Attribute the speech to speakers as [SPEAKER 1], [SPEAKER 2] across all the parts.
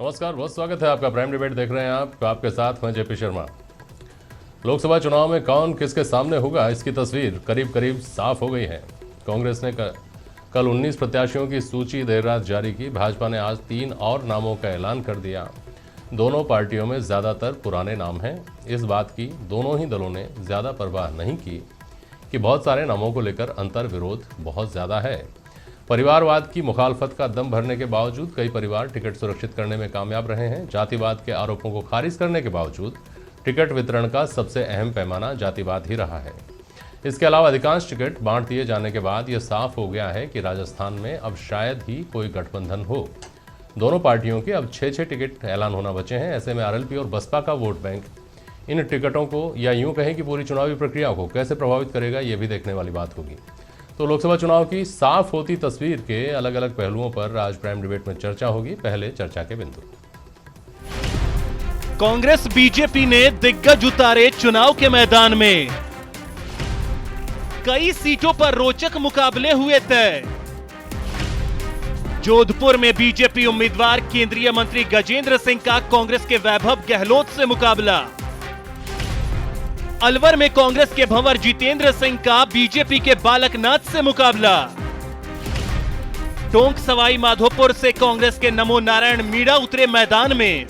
[SPEAKER 1] नमस्कार, बहुत स्वागत है आपका। प्राइम डिबेट देख रहे हैं आप, आपके साथ मैं जेपी शर्मा। लोकसभा चुनाव में कौन किसके सामने होगा, इसकी तस्वीर करीब करीब साफ हो गई है। कांग्रेस ने कल 19 प्रत्याशियों की सूची देर रात जारी की। भाजपा ने आज 3 और नामों का ऐलान कर दिया। दोनों पार्टियों में ज़्यादातर पुराने नाम हैं। इस बात की दोनों ही दलों ने ज़्यादा परवाह नहीं की कि बहुत सारे नामों को लेकर अंतर विरोध बहुत ज़्यादा है। परिवारवाद की मुखालफत का दम भरने के बावजूद कई परिवार टिकट सुरक्षित करने में कामयाब रहे हैं। जातिवाद के आरोपों को खारिज करने के बावजूद टिकट वितरण का सबसे अहम पैमाना जातिवाद ही रहा है। इसके अलावा अधिकांश टिकट बांट दिए जाने के बाद यह साफ हो गया है कि राजस्थान में अब शायद ही कोई गठबंधन हो। दोनों पार्टियों के अब 6 टिकट ऐलान होना बचे हैं। ऐसे में आरएलपी और बसपा का वोट बैंक इन टिकटों को, या यूं कहें कि पूरी चुनावी प्रक्रिया को कैसे प्रभावित करेगा, ये भी देखने वाली बात होगी। तो लोकसभा चुनाव की साफ होती तस्वीर के अलग अलग पहलुओं पर आज प्राइम डिबेट में चर्चा होगी। पहले चर्चा के बिंदु।
[SPEAKER 2] कांग्रेस बीजेपी ने दिग्गज उतारे चुनाव के मैदान में। कई सीटों पर रोचक मुकाबले हुए तय। जोधपुर में बीजेपी उम्मीदवार केंद्रीय मंत्री गजेंद्र सिंह का कांग्रेस के वैभव गहलोत से मुकाबला। अलवर में कांग्रेस के भंवर जितेंद्र सिंह का बीजेपी के बालकनाथ से मुकाबला। टोंक सवाई माधोपुर से कांग्रेस के नमो नारायण मीणा उतरे मैदान में।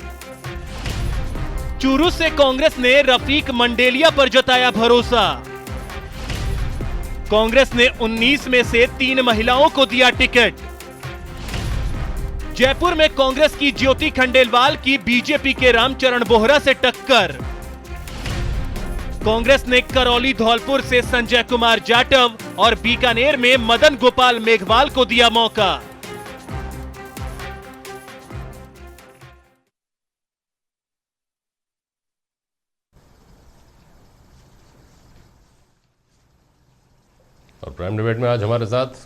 [SPEAKER 2] चूरू से कांग्रेस ने रफीक मंडेलिया पर जताया भरोसा। कांग्रेस ने 19 में से 3 महिलाओं को दिया टिकट। जयपुर में कांग्रेस की ज्योति खंडेलवाल की बीजेपी के रामचरण बोहरा से टक्कर। कांग्रेस ने करौली धौलपुर से संजय कुमार जाटव और बीकानेर में मदन गोपाल मेघवाल को दिया मौका।
[SPEAKER 1] और प्राइम डिबेट में आज हमारे साथ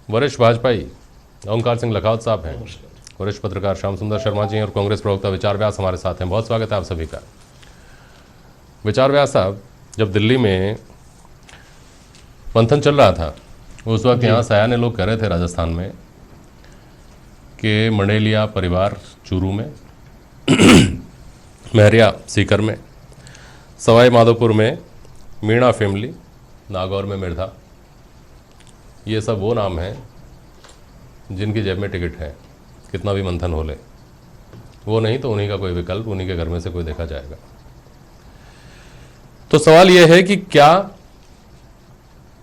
[SPEAKER 1] वरिष्ठ भाजपाई ओंकार सिंह लखावत साहब हैं, वरिष्ठ पत्रकार श्याम सुंदर शर्मा जी और कांग्रेस प्रवक्ता विचार व्यास हमारे साथ हैं। बहुत स्वागत है आप सभी का। विचार व्यास साहब, जब दिल्ली में मंथन चल रहा था उस वक्त यहाँ सयाने लोग कह रहे थे राजस्थान में कि मंडेलिया परिवार चूरू में, महरिया सीकर में, सवाई माधोपुर में मीणा फैमिली, नागौर में मिर्धा, ये सब वो नाम हैं जिनकी जेब में टिकट है। कितना भी मंथन हो ले, वो नहीं तो उन्हीं का कोई विकल्प, उन्हीं के घर में से कोई देखा जाएगा। तो सवाल यह है कि क्या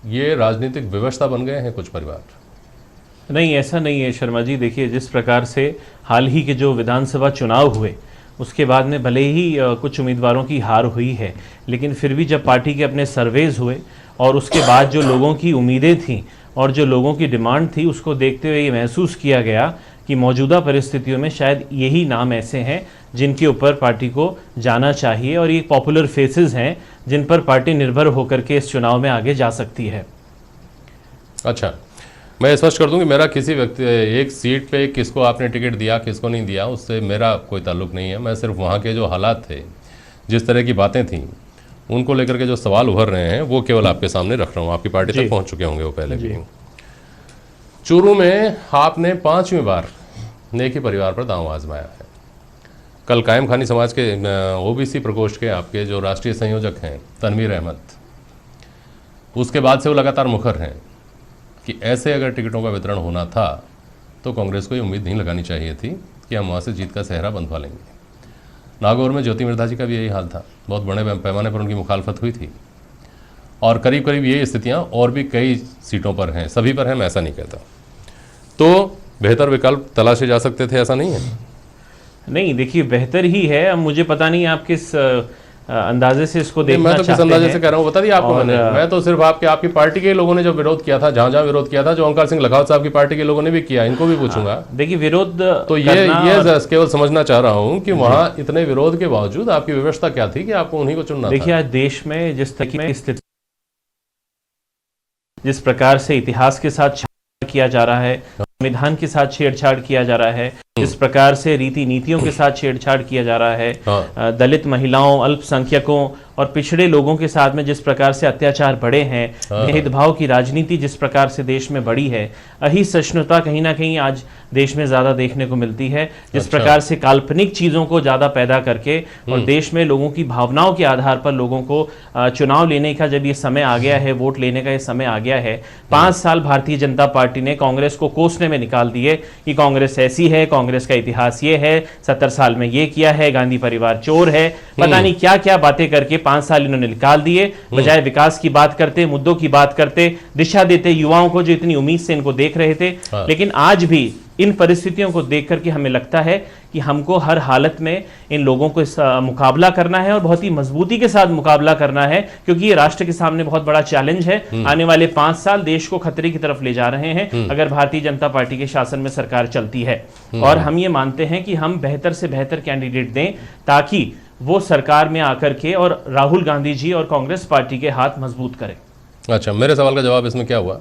[SPEAKER 1] ये राजनीतिक व्यवस्था बन गए हैं कुछ परिवार?
[SPEAKER 3] नहीं, ऐसा नहीं है शर्मा जी। देखिए, जिस प्रकार से हाल ही के जो विधानसभा चुनाव हुए उसके बाद में भले ही कुछ उम्मीदवारों की हार हुई है, लेकिन फिर भी जब पार्टी के अपने सर्वेज हुए और उसके बाद जो लोगों की उम्मीदें थीं और जो लोगों की डिमांड थी, उसको देखते हुए ये महसूस किया गया कि मौजूदा परिस्थितियों में शायद यही नाम ऐसे हैं जिनके ऊपर पार्टी को जाना चाहिए और ये पॉपुलर फेसेस हैं जिन पर पार्टी निर्भर होकर के इस चुनाव में आगे जा सकती है।
[SPEAKER 1] अच्छा, मैं स्पष्ट कर दूं कि मेरा किसी व्यक्ति एक सीट पे किसको आपने टिकट दिया किसको नहीं दिया उससे मेरा कोई ताल्लुक नहीं है। मैं सिर्फ वहाँ के जो हालात थे, जिस तरह की बातें थीं, उनको लेकर के जो सवाल उभर रहे हैं वो केवल आपके सामने रख रहा हूँ। आपकी पार्टी तक पहुँच चुके होंगे वो पहले भी। चूरू में आपने 5वीं बार नेकी परिवार पर दांव आजमाया है। कल कायम खानी समाज के ओबीसी प्रकोष्ठ के आपके जो राष्ट्रीय संयोजक हैं तनवीर अहमद, उसके बाद से वो लगातार मुखर हैं कि ऐसे अगर टिकटों का वितरण होना था तो कांग्रेस को ये उम्मीद नहीं लगानी चाहिए थी कि हम वहाँ से जीत का सेहरा बंधवा लेंगे। नागौर में ज्योति मिर्धा जी का भी यही हाल था। बहुत बड़े पैमाने पर उनकी मुखालफत हुई थी और करीब करीब ये स्थितियाँ और भी कई सीटों पर हैं। सभी पर हैं, मैं ऐसा नहीं कहता। तो बेहतर विकल्प तलाशे जा सकते थे, ऐसा नहीं है?
[SPEAKER 3] नहीं, देखिए, बेहतर ही है। अब मुझे पता नहीं आप किस अंदाजे से इसको देखना
[SPEAKER 1] मैं तो किस अंदाजे से कह रहा हूँ बता दिया आपको मैंने। मैं तो सिर्फ आपकी पार्टी के लोगों ने जो विरोध किया था, जहां विरोध किया था, जो ओंकार सिंह लखावत साहब की पार्टी के लोगों ने भी किया, इनको भी पूछूंगा।
[SPEAKER 3] देखिए, विरोध
[SPEAKER 1] तो ये केवल समझना चाह रहा हूँ कि वहां इतने विरोध के बावजूद आपकी व्यवस्था क्या थी कि आपको उन्हीं को चुनना था।
[SPEAKER 3] देखिए, आज देश में जिस तरह की स्थिति, जिस प्रकार से इतिहास के साथ छेड़छाड़ किया जा रहा है, संविधान के साथ छेड़छाड़ किया जा रहा है, जिस प्रकार से रीति नीतियों के साथ छेड़छाड़ किया जा रहा है,
[SPEAKER 1] हाँ।
[SPEAKER 3] दलित महिलाओं, अल्पसंख्यकों और पिछड़े लोगों के साथ में जिस प्रकार से अत्याचार बढ़े हैं, भेदभाव की राजनीति जिस प्रकार से देश में बढ़ी है, अहिसहिष्णुता कहीं ना कहीं आज देश में ज्यादा देखने को मिलती है। जिस प्रकार से काल्पनिक चीजों को ज्यादा पैदा करके और देश में लोगों की भावनाओं के आधार पर लोगों को चुनाव लेने का जब ये समय आ गया है, वोट लेने का ये समय आ गया है, 5 साल भारतीय जनता पार्टी ने कांग्रेस को कोसने में निकाल दिए कि कांग्रेस ऐसी है, कांग्रेस का इतिहास ये है, 70 साल में ये किया है, गांधी परिवार चोर है, पता नहीं क्या क्या बातें करके 5 साल इन्होंने निकाल दिए। बजाय विकास की बात करते, मुद्दों की बात करते, दिशा देते युवाओं को जो इतनी उम्मीद से इनको देख रहे थे। लेकिन आज भी इन परिस्थितियों को देख करके हमें लगता है कि हमको हर हालत में इन लोगों को मुकाबला करना है और बहुत ही मजबूती के साथ मुकाबला करना है, क्योंकि ये राष्ट्र के सामने बहुत बड़ा चैलेंज है। आने वाले 5 साल देश को खतरे की तरफ ले जा रहे हैं अगर भारतीय जनता पार्टी के शासन में सरकार चलती है। और हम ये मानते हैं कि हम बेहतर से बेहतर कैंडिडेट दें ताकि वो सरकार में आकर के और राहुल गांधी जी और कांग्रेस पार्टी के हाथ मजबूत करें।
[SPEAKER 1] अच्छा, मेरे सवाल का जवाब इसमें क्या हुआ?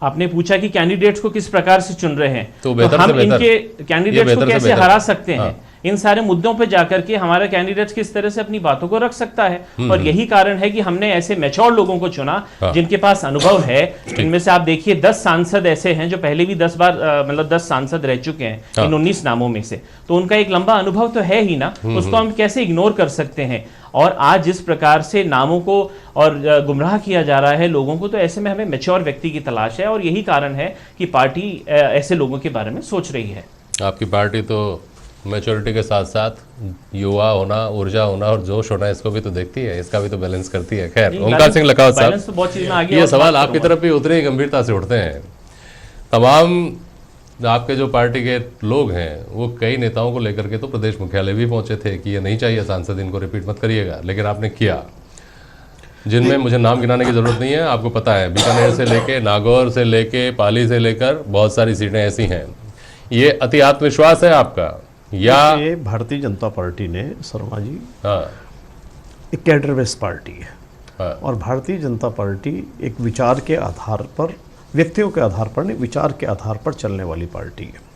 [SPEAKER 3] आपने पूछा कि कैंडिडेट्स को किस प्रकार से चुन रहे हैं, तो
[SPEAKER 1] बेहतर
[SPEAKER 3] हम
[SPEAKER 1] से बेहतर,
[SPEAKER 3] इनके कैंडिडेट्स को कैसे हरा सकते हैं।
[SPEAKER 1] हाँ।
[SPEAKER 3] इन सारे मुद्दों पे जाकर के हमारा कैंडिडेट्स किस तरह से अपनी बातों को रख सकता है। और यही कारण है कि हमने ऐसे मैच्योर लोगों को चुना जिनके पास अनुभव है। इनमें से आप देखिए 10 सांसद ऐसे हैं जो पहले भी 10 बार मतलब 10 सांसद रह चुके हैं इन 19 नामों में से, तो उनका एक लंबा अनुभव तो है ही ना, उसको हम कैसे इग्नोर कर सकते हैं। और आज जिस प्रकार से नामों को और गुमराह किया जा रहा है लोगों को, तो ऐसे में हमें मैच्योर व्यक्ति की तलाश है और यही कारण है कि पार्टी ऐसे लोगों के बारे में सोच रही है।
[SPEAKER 1] आपकी पार्टी तो मैच्योरिटी के साथ साथ युवा होना, ऊर्जा होना और जोश होना, इसको भी तो देखती है, इसका भी तो बैलेंस करती है। खैर, ओमकार सिंह लखावत साहब, ये सवाल आपकी तरफ भी उतनी ही गंभीरता से उठते हैं। तमाम आपके जो पार्टी के लोग हैं वो कई नेताओं को लेकर के तो प्रदेश मुख्यालय भी पहुंचे थे कि ये नहीं चाहिए सांसद, इनको रिपीट मत करिएगा, लेकिन आपने किया। जिनमें मुझे नाम गिनाने की जरूरत नहीं है, आपको पता है, बीकानेर से लेके, नागौर से लेके, पाली से लेकर बहुत सारी सीटें ऐसी हैं। ये अति आत्मविश्वास है आपका या
[SPEAKER 4] ये भारतीय जनता पार्टी ने, शर्मा जी,
[SPEAKER 1] हाँ,
[SPEAKER 4] एक कैडर बेस्ड पार्टी है।
[SPEAKER 1] हाँ।
[SPEAKER 4] और भारतीय जनता पार्टी एक विचार के आधार पर, व्यक्तियों के आधार पर नहीं, विचार के आधार पर चलने वाली पार्टी है।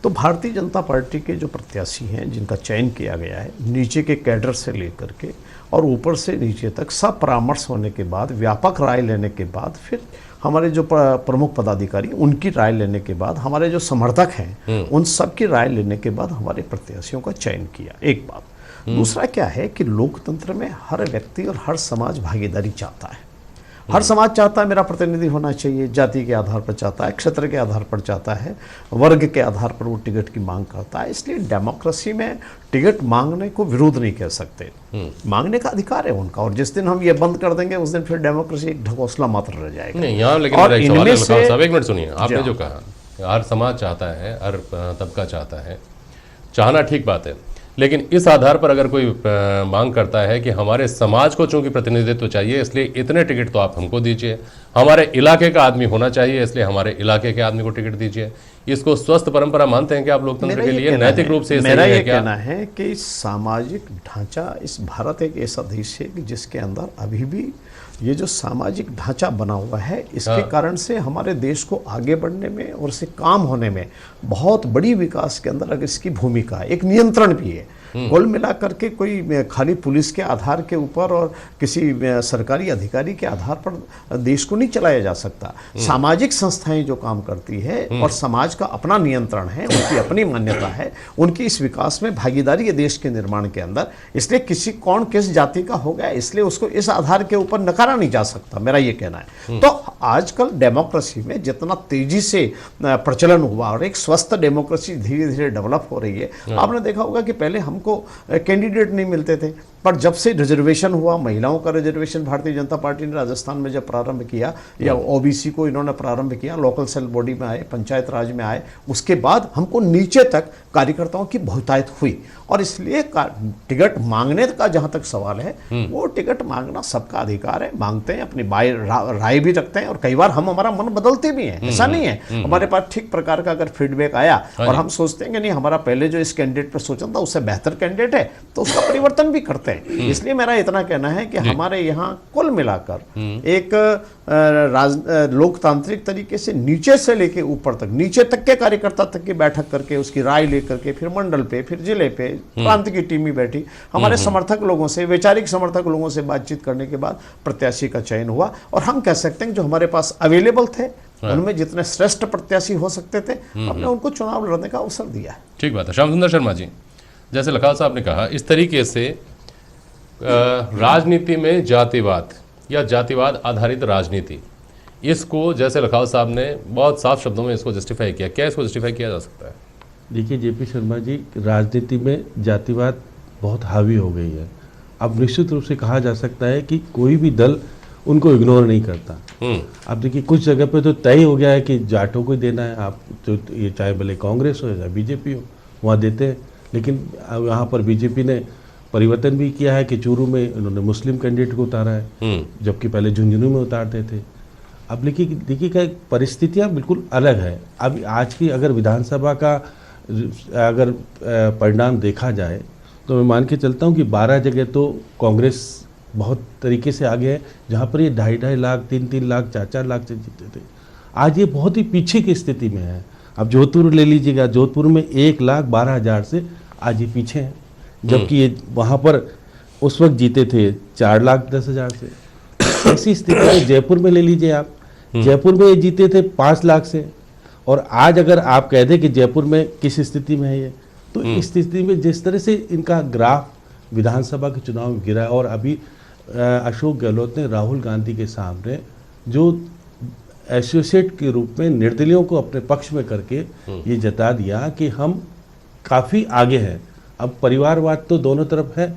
[SPEAKER 4] तो भारतीय जनता पार्टी के जो प्रत्याशी हैं जिनका चयन किया गया है, नीचे के कैडर से लेकर के और ऊपर से नीचे तक सब परामर्श होने के बाद, व्यापक राय लेने के बाद, फिर हमारे जो प्रमुख पदाधिकारी उनकी राय लेने के बाद, हमारे जो समर्थक हैं उन सब की राय लेने के बाद हमारे प्रत्याशियों का चयन किया। एक बात। दूसरा क्या है कि लोकतंत्र में हर व्यक्ति और हर समाज भागीदारी चाहता है। हर समाज चाहता है मेरा प्रतिनिधि होना चाहिए, जाति के आधार पर चाहता है, क्षेत्र के आधार पर चाहता है, वर्ग के आधार पर वो टिकट की मांग करता है। इसलिए डेमोक्रेसी में टिकट मांगने को विरोध नहीं कह सकते, मांगने का अधिकार है उनका। और जिस दिन हम ये बंद कर देंगे उस दिन फिर डेमोक्रेसी एक ढकोसला मात्र रह जाएगा।
[SPEAKER 1] नहीं, यहाँ लेकिन
[SPEAKER 4] और
[SPEAKER 1] मेरा एक सवाल है,
[SPEAKER 4] इनमें से-
[SPEAKER 1] साहब एक मिनट सुनिए, आपने जो कहा हर समाज चाहता है, हर तबका चाहता है, चाहना ठीक बात है, लेकिन इस आधार पर अगर कोई मांग करता है कि हमारे समाज को चूंकि प्रतिनिधित्व चाहिए इसलिए इतने टिकट तो आप हमको दीजिए, हमारे इलाके का आदमी होना चाहिए इसलिए हमारे इलाके के आदमी को टिकट दीजिए, इसको स्वस्थ परंपरा मानते हैं कि आप लोकतंत्र के लिए नैतिक रूप से
[SPEAKER 4] मेरा
[SPEAKER 1] सही
[SPEAKER 4] ये
[SPEAKER 1] है क्या?
[SPEAKER 4] कहना है कि सामाजिक ढांचा, इस भारत एक ऐसा देश है कि जिसके अंदर अभी भी ये जो सामाजिक ढांचा बना हुआ है, इसके कारण से हमारे देश को आगे बढ़ने में और इसे काम होने में बहुत बड़ी विकास के अंदर अगर इसकी भूमिका है, एक नियंत्रण भी है। कुल मिला करके कोई खाली पुलिस के आधार के ऊपर और किसी सरकारी अधिकारी के आधार पर देश को नहीं चलाया जा सकता। सामाजिक संस्थाएं जो काम करती है और समाज का अपना नियंत्रण है, उनकी अपनी मान्यता है, उनकी इस विकास में भागीदारी है देश के निर्माण के अंदर। इसलिए किसी कौन किस जाति का हो गया इसलिए उसको इस आधार के ऊपर नकारा नहीं जा सकता, मेरा ये कहना है। तो आजकल डेमोक्रेसी में जितना तेजी से प्रचलन हुआ और एक स्वस्थ डेमोक्रेसी धीरे धीरे डेवलप हो रही है। आपने देखा होगा कि पहले हमको कैंडिडेट नहीं मिलते थे, पर जब से रिजर्वेशन हुआ, महिलाओं का रिजर्वेशन भारतीय जनता पार्टी ने राजस्थान में जब प्रारंभ किया, या ओबीसी को इन्होंने प्रारंभ किया, लोकल सेल बॉडी में आए, पंचायत राज में आए, उसके बाद हमको नीचे तक कार्यकर्ताओं की बहुतायत हुई। और इसलिए टिकट मांगने का जहां तक सवाल है, वो टिकट मांगना सबका अधिकार है, मांगते हैं, अपनी राय भी रखते हैं और कई बार हम हमारा मन बदलते भी हैं, ऐसा नहीं है। हमारे पास ठीक प्रकार का अगर फीडबैक आया और हम सोचते हैं कि नहीं हमारा पहले जो इस कैंडिडेट पर सोचा था उससे बेहतर कैंडिडेट है, तो उसका परिवर्तन भी करते हैं। है। इसलिए मेरा इतना कहना है कि हमारे यहाँ कुल मिलाकर एक लोकतांत्रिक तरीके से नीचे से लेके ऊपर तक, नीचे तक के कार्यकर्ता तक की बैठक करके उसकी राय लेकर के फिर मंडल पे, फिर जिले पे, प्रांत की टीम ही बैठी, हमारे समर्थक लोगों से, वैचारिक समर्थक लोगों से बातचीत करने के बाद प्रत्याशी का चयन हुआ। और हम कह सकते हैं जो हमारे पास अवेलेबल थे उनमें जितने श्रेष्ठ प्रत्याशी हो सकते थे हमने उनको चुनाव लड़ने का अवसर दिया है।
[SPEAKER 1] ठीक बात है। श्याम सुंदर शर्मा जी, जैसे लखाल साहब ने कहा, इस तरीके से राजनीति में जातिवाद या जातिवाद आधारित राजनीति, इसको जैसे लखाल साहब ने बहुत साफ शब्दों में इसको जस्टिफाई किया, क्या इसको जस्टिफाई किया जा सकता है?
[SPEAKER 5] देखिए जेपी शर्मा जी, राजनीति में जातिवाद बहुत हावी हो गई है। अब निश्चित रूप से कहा जा सकता है कि कोई भी दल उनको इग्नोर नहीं करता। अब देखिए कुछ जगह पे तो तय हो गया है कि जाटों को ही देना है, आप तो ये चाहे भले कांग्रेस हो या बीजेपी हो, वहाँ देते हैं। लेकिन यहाँ पर बीजेपी ने परिवर्तन भी किया है कि चूरू में उन्होंने मुस्लिम कैंडिडेट को उतारा है, जबकि पहले झुंझुनू में उतारते थे। अब देखिए क्या परिस्थितियाँ बिल्कुल अलग है। अब आज की अगर विधानसभा का अगर परिणाम देखा जाए तो मैं मान के चलता हूँ कि 12 जगह तो कांग्रेस बहुत तरीके से आगे है, जहाँ पर ये 2.5 लाख 3-3 लाख 4-4 लाख से जीते थे। आज ये बहुत ही पीछे की स्थिति में है। अब जोधपुर ले लीजिएगा, जोधपुर में 1,12,000 से आज ये पीछे हैं, जबकि ये वहाँ पर उस वक्त जीते थे 4,10,000 से। ऐसी स्थिति में जयपुर में ले लीजिए आप, जयपुर में ये जीते थे 5 लाख से, और आज अगर आप कह दें कि जयपुर में किस स्थिति में है ये, तो इस स्थिति में जिस तरह से इनका ग्राफ विधानसभा के चुनाव में गिरा है, और अभी अशोक गहलोत ने राहुल गांधी के सामने जो एसोसिएट के रूप में निर्दलियों को अपने पक्ष में करके ये जता दिया कि हम काफ़ी आगे हैं। अब परिवारवाद तो दोनों तरफ है।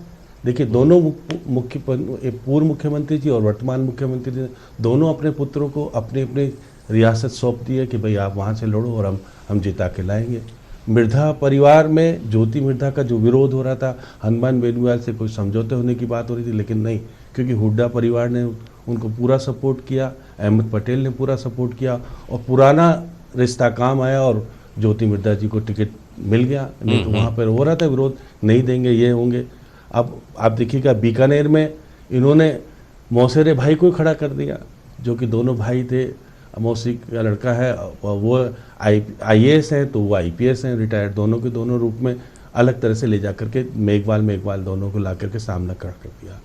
[SPEAKER 5] देखिए दोनों पूर्व मुख्यमंत्री जी और वर्तमान मुख्यमंत्री जी दोनों अपने पुत्रों को अपने अपने रियासत सौंप दी है कि भाई आप वहाँ से लड़ो और हम जिता के लाएंगे। मिर्धा परिवार में ज्योति मिर्धा का जो विरोध हो रहा था, हनुमान बेनीवाल से कोई समझौते होने की बात हो रही थी, लेकिन नहीं, क्योंकि हुड्डा परिवार ने उनको पूरा सपोर्ट किया, अहमद पटेल ने पूरा सपोर्ट किया और पुराना रिश्ता काम आया और ज्योति मिर्धा जी को टिकट मिल गया। नहीं तो वहाँ पर हो रहा था विरोध, नहीं देंगे, ये होंगे। अब आप देखिएगा बीकानेर में इन्होंने मौसेरे भाई को खड़ा कर दिया, जो कि दोनों भाई थे। मौसी का लड़का है, वो IAS है तो वो IPS हैं, रिटायर्ड, दोनों के दोनों रूप में अलग तरह से ले जा करके मेघवाल दोनों को ला करके सामना खड़ा कर दिया।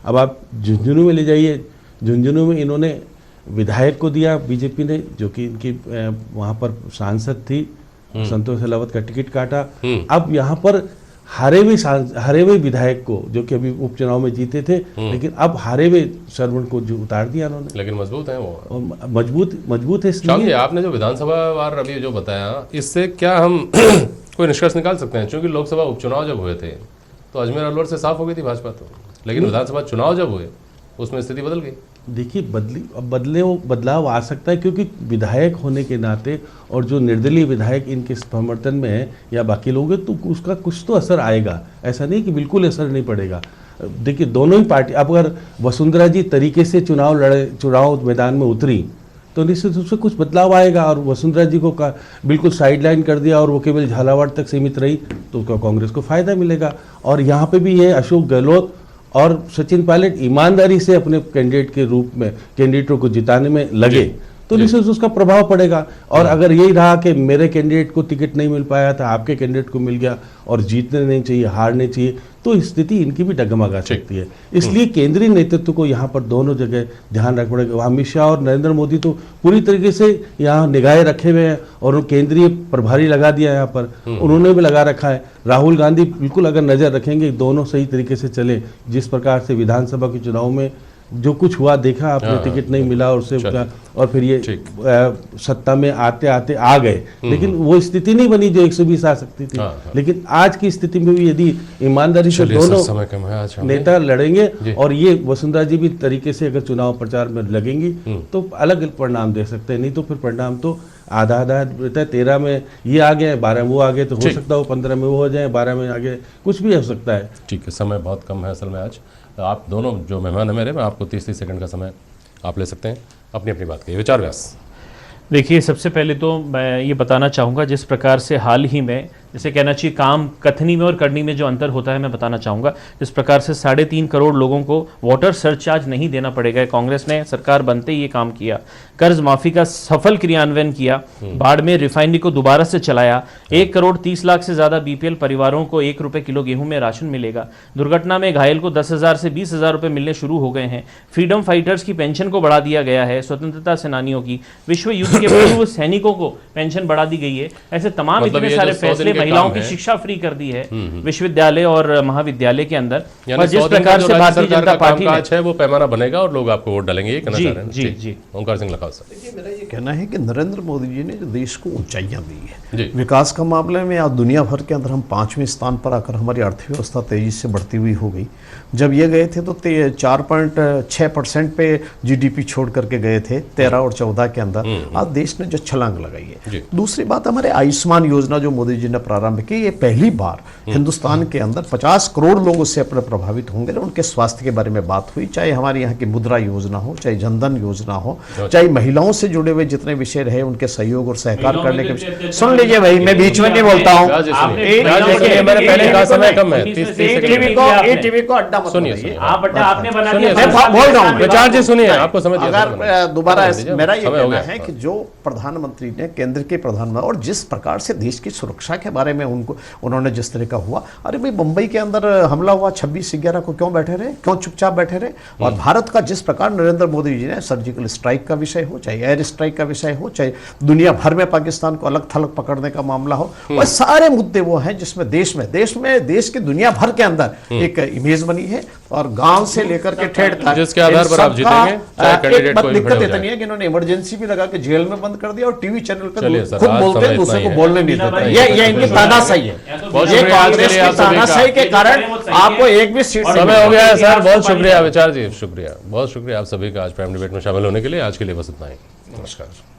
[SPEAKER 5] अब आप झुंझुनू में ले जाइए, झुंझुनू में इन्होंने विधायक को दिया बीजेपी ने, जो कि इनकी वहाँ पर सांसद थी, संतोष अहलावत का टिकट काटा। अब यहाँ पर हारे हुए विधायक को, जो कि अभी उपचुनाव में जीते थे, लेकिन अब हारे हुए सरवण को जो उतार दिया उन्होंने।
[SPEAKER 1] लेकिन मजबूत है वो,
[SPEAKER 5] मजबूत है। इसलिए
[SPEAKER 1] आपने जो विधानसभा वार अभी जो बताया, इससे क्या हम कोई निष्कर्ष निकाल सकते हैं? क्योंकि लोकसभा उपचुनाव जब हुए थे तो अजमेर अलवर से साफ हो गई थी भाजपा तो, लेकिन विधानसभा चुनाव जब हुए उसमें स्थिति बदल गई। देखिए
[SPEAKER 5] बदलाव आ सकता है, क्योंकि विधायक होने के नाते और जो निर्दलीय विधायक इनके समर्थन में है या बाकी लोग हैं, तो उसका कुछ तो असर आएगा। ऐसा नहीं कि बिल्कुल असर नहीं पड़ेगा। देखिए दोनों ही पार्टी, अब अगर वसुंधरा जी तरीके से चुनाव मैदान में उतरी तो निश्चित रूप से कुछ बदलाव आएगा, और वसुंधरा जी को बिल्कुल साइडलाइन कर दिया और वो केवल झालावाड़ तक सीमित रही तो कांग्रेस को फायदा मिलेगा। और यहाँ पे भी ये अशोक गहलोत और सचिन पायलट ईमानदारी से अपने कैंडिडेट के रूप में कैंडिडेटों को जिताने में लगे तो निश्चित उसका प्रभाव पड़ेगा। और अगर यही रहा कि मेरे कैंडिडेट को टिकट नहीं मिल पाया था, आपके कैंडिडेट को मिल गया और जीतने नहीं चाहिए, हारने चाहिए, तो स्थिति इनकी भी डगमगा सकती है। इसलिए केंद्रीय नेतृत्व को यहाँ पर दोनों जगह ध्यान रखना पड़ेगा। अमित शाह और नरेंद्र मोदी तो पूरी तरीके से यहाँ निगाहें रखे हुए हैं और केंद्रीय प्रभारी लगा दिया यहाँ पर, उन्होंने भी लगा रखा है। राहुल गांधी बिल्कुल अगर नजर रखेंगे दोनों सही तरीके से चले, जिस प्रकार से विधानसभा के चुनाव में जो कुछ हुआ देखा आपने, टिकट नहीं मिला और फिर ये सत्ता में आते आते आ गए, लेकिन वो स्थिति नहीं बनी जो 120 आ सकती थी। लेकिन आज की स्थिति में भी यदि ईमानदारी से दोनों नेता लड़ेंगे और ये वसुंधरा जी भी तरीके से अगर चुनाव प्रचार में लगेंगी तो अलग परिणाम दे सकते हैं। नहीं तो फिर परिणाम तो आधा रहता है। 13 में ये आ गए, 12 में वो आ गए, तो हो सकता है 15 में वो हो जाए, 12 में आगे कुछ भी हो सकता है।
[SPEAKER 1] ठीक है, समय बहुत कम है असल में आज। आप दोनों जो मेहमान है मेरे, मैं आपको 30 सेकंड का समय आप ले सकते हैं, अपनी अपनी बात कहिए। विचार व्यास।
[SPEAKER 3] देखिए, सबसे पहले तो मैं ये बताना चाहूँगा, जिस प्रकार से हाल ही में जैसे कहना चाहिए काम कथनी में और करनी में जो अंतर होता है मैं बताना चाहूँगा। जिस प्रकार से 3.5 करोड़ लोगों को वाटर सरचार्ज नहीं देना पड़ेगा, कांग्रेस ने सरकार बनते ही ये काम किया। कर्ज माफी का सफल क्रियान्वयन किया, बाड़मेर रिफाइनरी को दोबारा से चलाया, 1 करोड़ 30 लाख से ज्यादा बीपीएल परिवारों को 1 रुपए किलो गेहूं में राशन मिलेगा। दुर्घटना में घायल को 10,000 से 20,000 रुपए मिलने शुरू हो गए हैं। फ्रीडम फाइटर्स की पेंशन को बढ़ा दिया गया है, स्वतंत्रता सेनानियों की, विश्व युद्ध के पूर्व सैनिकों को पेंशन बढ़ा दी गई है। ऐसे तमाम
[SPEAKER 1] मतलब
[SPEAKER 3] इतने
[SPEAKER 1] ये
[SPEAKER 3] सारे
[SPEAKER 1] जो 100 दिन
[SPEAKER 3] फैसले,
[SPEAKER 1] के
[SPEAKER 3] महिलाओं
[SPEAKER 1] काम
[SPEAKER 3] की
[SPEAKER 1] हैं।
[SPEAKER 3] शिक्षा फ्री कर दी है विश्वविद्यालय और महाविद्यालय के अंदर।
[SPEAKER 1] यानी
[SPEAKER 3] और जिस
[SPEAKER 1] 100 दिन
[SPEAKER 3] प्रकार
[SPEAKER 1] का
[SPEAKER 3] से
[SPEAKER 1] जो
[SPEAKER 3] भारतीय
[SPEAKER 1] राज्य
[SPEAKER 3] जनता
[SPEAKER 1] सरकार का
[SPEAKER 3] पार्टी ने
[SPEAKER 1] कामकाज है वो पैमाना बनेगा और लोग आपको वोट डालेंगे, ये कहना
[SPEAKER 3] जी,
[SPEAKER 1] चाह रहे हैं।
[SPEAKER 3] जी,
[SPEAKER 1] ठीक।
[SPEAKER 3] जी।
[SPEAKER 1] ओंकार सिंह लखावत साहब।
[SPEAKER 4] देखिए, मेरा ये कहना है कि नरेंद्र मोदी जी ने जो देश को ऊंचाइयां दी
[SPEAKER 1] जी।
[SPEAKER 4] है विकास का मामले में, आज दुनिया भर के अंदर हम 5वें स्थान पर आकर हमारी अर्थव्यवस्था तेजी से बढ़ती हुई हो गई। जब ये गए थे तो 4.6% पे जीडीपी छोड़ करके गए थे 13 और 14 के अंदर। आज देश ने जो छलांग लगाई
[SPEAKER 1] जी।
[SPEAKER 4] है। दूसरी बात, हमारे आयुष्मान योजना जो मोदी जी ने प्रारंभ की, ये पहली बार हिंदुस्तान के अंदर 50 करोड़ लोग उससे प्रभावित होंगे। उनके स्वास्थ्य के बारे में बात हुई, चाहे हमारे यहाँ की मुद्रा योजना हो, चाहे जनधन योजना हो, चाहे महिलाओं से जुड़े हुए जितने विषय रहे उनके सहयोग और सहकार करने के विषय। सुन लीजिए भाई, मैं बीच में नहीं बोलता हूँ।
[SPEAKER 1] मेरे पहले का समय कम है, 30
[SPEAKER 4] टीवी को अड्डा मत
[SPEAKER 1] सुनिए,
[SPEAKER 4] बनाइए।
[SPEAKER 3] आप अड्डा आपने बना
[SPEAKER 1] सुनिए,
[SPEAKER 3] दिया।
[SPEAKER 4] मैं बोल रहा हूँ।
[SPEAKER 1] विचार जी सुनिए, आपको समझ
[SPEAKER 4] अगर दोबारा मेरा ये
[SPEAKER 1] समय हो
[SPEAKER 4] कहना
[SPEAKER 1] गया।
[SPEAKER 4] है कि जो प्रधानमंत्री ने, केंद्र के प्रधानमंत्री, और जिस प्रकार से देश की सुरक्षा के बारे में उन्होंने जिस तरह का हुआ, अरे भाई मुंबई के अंदर हमला हुआ 26/11 को, क्यों बैठे रहे, क्यों चुपचाप बैठे रहे? और भारत का जिस प्रकार नरेंद्र मोदी जी ने सर्जिकल स्ट्राइक का विषय हो, चाहे एयर स्ट्राइक का विषय हो, चाहे दुनिया भर में पाकिस्तान को अलग थलग पकड़ने का मामला हो, वह सारे मुद्दे वो हैं जिसमें देश की दुनिया भर के अंदर एक इमेज बनी है। और गांव से लेकर के ठेठ तक
[SPEAKER 1] जिसके आधार पर आप जीतेंगे, चाहे कैंडिडेट कोई भी खड़े
[SPEAKER 4] दिक्कत
[SPEAKER 1] हो
[SPEAKER 4] इतनी है कि इन्होंने इमरजेंसी भी लगा के जेल में बंद कर दिया और टीवी चैनल
[SPEAKER 1] चलिए
[SPEAKER 4] पर
[SPEAKER 1] सर,
[SPEAKER 4] खुद
[SPEAKER 1] आज
[SPEAKER 4] बोलते
[SPEAKER 1] समय
[SPEAKER 4] हैं, दूसरे
[SPEAKER 1] इतना
[SPEAKER 4] को
[SPEAKER 1] ही
[SPEAKER 4] बोलने नहीं
[SPEAKER 1] है।
[SPEAKER 4] देते। ये इनकी तानाशाही है।
[SPEAKER 1] बहुत
[SPEAKER 4] ये
[SPEAKER 1] शुक्रिया, आज के
[SPEAKER 4] कांग्रेस
[SPEAKER 1] लिए
[SPEAKER 4] की
[SPEAKER 1] आप सभी का
[SPEAKER 4] तानाशाही के कारण आपको एक भी सीट
[SPEAKER 1] समय हो गया है सर। बहुत शुक्रिया विचार जी, शुक्रिया, बहुत शुक्रिया आप सभी का आज प्राइम डिबेट में शामिल होने के लिए। आज के लिए बस इतना ही। नमस्कार।